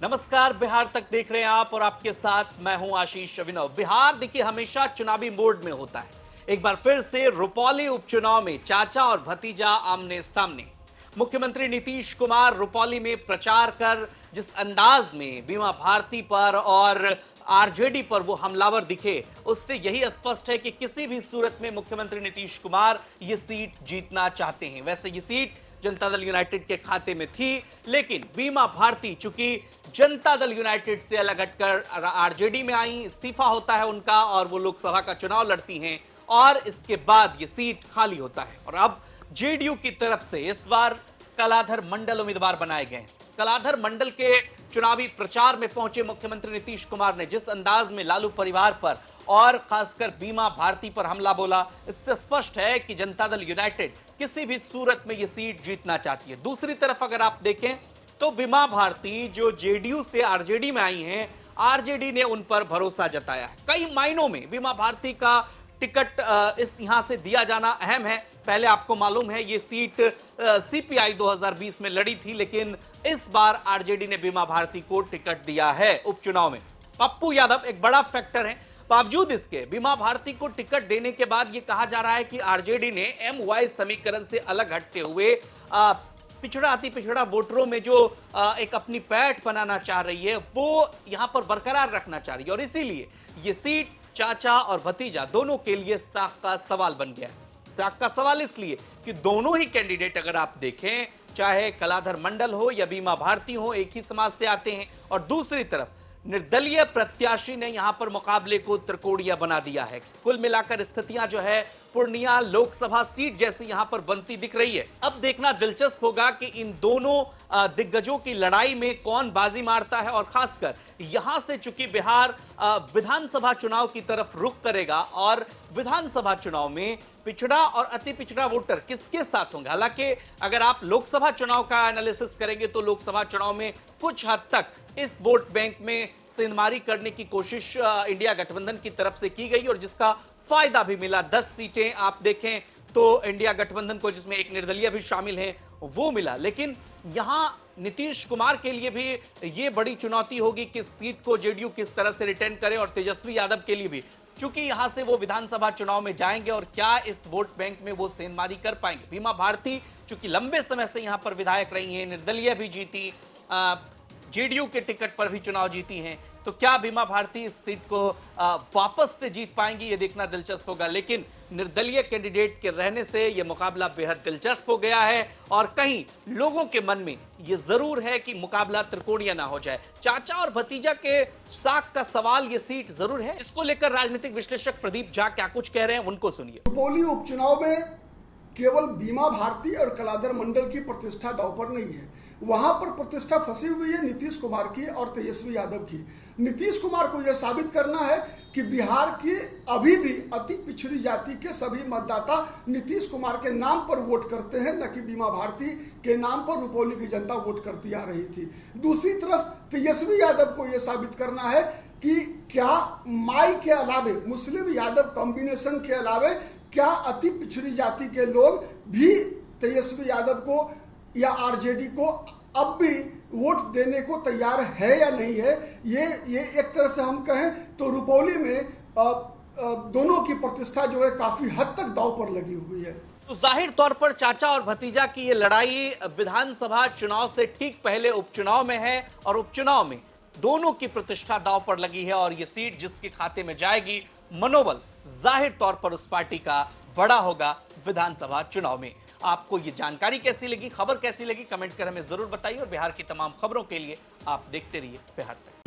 नमस्कार, बिहार तक देख रहे हैं आप और आपके साथ मैं हूं आशीष अभिनव। बिहार देखिए हमेशा चुनावी मोड में होता है। एक बार फिर से रुपौली उपचुनाव में चाचा और भतीजा आमने सामने। मुख्यमंत्री नीतीश कुमार रुपौली में प्रचार कर जिस अंदाज में बीमा भारती पर और आरजेडी पर वो हमलावर दिखे, उससे यही स्पष्ट है कि किसी भी सूरत में मुख्यमंत्री नीतीश कुमार ये सीट जीतना चाहते हैं। वैसे ये सीट जनता दल यूनाइटेड के खाते में थी, लेकिन बीमा भारती चूंकि जनता दल यूनाइटेड से अलग हटकर आरजेडी में आई, इस्तीफा होता है उनका और वो लोकसभा का चुनाव लड़ती हैं और इसके बाद ये सीट खाली होता है। और अब जेडीयू की तरफ से इस बार कलाधर मंडल उम्मीदवार बनाए गए। कलाधर मंडल के चुनावी प्रचार में पहुंचे मुख्यमंत्री नीतीश कुमार ने जिस अंदाज में लालू परिवार पर और खासकर बीमा भारती पर हमला बोला, इससे स्पष्ट है कि जनता दल यूनाइटेड किसी भी सूरत में यह सीट जीतना चाहती है। दूसरी तरफ अगर आप देखें तो बीमा भारती जो जेडीयू से आरजेडी में आई हैं, आरजेडी ने उन पर भरोसा जताया है। कई मायनों में बीमा भारती का टिकट इस यहां से दिया जाना अहम है। पहले आपको मालूम है ये सीट सीपीआई 2020 में लड़ी थी, लेकिन इस बार आरजेडी ने बीमा भारती को टिकट दिया है उपचुनाव में। पप्पू यादव एक बड़ा फैक्टर है। बावजूद इसके बीमा भारती को टिकट देने के बाद यह कहा जा रहा है कि आरजेडी ने एमवाई समीकरण से अलग हटते हुए पिछड़ा अति पिछड़ा वोटरों में जो एक अपनी पैठ बनाना चाह रही है वो यहां पर बरकरार रखना चाह रही है और इसीलिए ये सीट चाचा और भतीजा दोनों के लिए साख का सवाल बन गया है। साख का सवाल इसलिए कि दोनों ही कैंडिडेट अगर आप देखें, चाहे कलाधर मंडल हो या बीमा भारती हो, एक ही समाज से आते हैं और दूसरी तरफ निर्दलीय प्रत्याशी ने यहां पर मुकाबले को त्रिकोणीय बना दिया है। कुल मिलाकर स्थितियां जो है पूर्णिया लोकसभा सीट जैसी यहां पर बनती दिख रही है। अब देखना दिलचस्प होगा कि इन दोनों दिग्गजों की लड़ाई में कौन बाजी मारता है और खासकर यहां से चूंकि बिहार विधानसभा चुनाव की तरफ रुख करेगा और विधानसभा चुनाव में पिछड़ा और अति पिछड़ा वोटर किसके साथ होंगे। हालांकि अगर आप लोकसभा चुनाव का एनालिसिस करेंगे तो लोकसभा चुनाव में कुछ हद तक इस वोट बैंक में सेंधमारी करने की कोशिश इंडिया गठबंधन की तरफ से की गई और जिसका फायदा भी मिला। 10 सीटें आप देखें तो इंडिया गठबंधन को, जिसमें एक निर्दलीय भी शामिल हैं, वो मिला। लेकिन यहां नीतीश कुमार के लिए भी ये बड़ी चुनौती होगी कि सीट को जेडीयू किस तरह से रिटेन करे और तेजस्वी यादव के लिए भी, क्योंकि यहां से वो विधानसभा चुनाव में जाएंगे और क्या इस वोट बैंक में वो सेंधमारी कर पाएंगे। बीमा भारती चूंकि लंबे समय से यहां पर विधायक रही हैं, निर्दलीय भी जीती, जेडीयू के टिकट पर भी चुनाव जीती हैं, तो क्या बीमा भारती इस सीट को वापस से जीत पाएंगी, ये देखना दिलचस्प होगा। लेकिन निर्दलीय कैंडिडेट के रहने से यह मुकाबला बेहद दिलचस्प हो गया है और कहीं लोगों के मन में यह जरूर है कि मुकाबला त्रिकोणीय ना हो जाए। चाचा और भतीजा के साख का सवाल ये सीट जरूर है। इसको लेकर राजनीतिक विश्लेषक प्रदीप झा क्या कुछ कह रहे हैं, उनको सुनिए। रुपौली उपचुनाव में केवल बीमा भारती और कलाधर मंडल की प्रतिष्ठा दांव पर नहीं है, वहां पर प्रतिष्ठा फंसी हुई है नीतीश कुमार की और तेजस्वी यादव की। नीतीश कुमार को यह साबित करना है कि बिहार की अभी भी अति पिछड़ी जाति के सभी मतदाता नीतीश कुमार के नाम पर वोट करते हैं, न कि बीमा भारती के नाम पर रुपौली की जनता वोट करती आ रही थी। दूसरी तरफ तेजस्वी यादव को यह साबित करना है कि क्या माई के अलावे, मुस्लिम यादव कॉम्बिनेशन के अलावे क्या अति पिछड़ी जाति के लोग भी तेजस्वी यादव को या आरजेडी को अब भी वोट देने को तैयार है या नहीं है। ये एक तरह से हम कहें तो रुपौली में दोनों की प्रतिष्ठा जो है काफी हद तक दांव पर लगी हुई है। तो जाहिर तौर पर चाचा और भतीजा की ये लड़ाई विधानसभा चुनाव से ठीक पहले उपचुनाव में है और उपचुनाव में दोनों की प्रतिष्ठा दांव पर लगी है और ये सीट जिसके खाते में जाएगी, मनोबल जाहिर तौर पर उस पार्टी का बड़ा होगा विधानसभा चुनाव में। आपको ये जानकारी कैसी लगी, खबर कैसी लगी, कमेंट कर हमें जरूर बताइए और बिहार की तमाम खबरों के लिए आप देखते रहिए बिहार तक।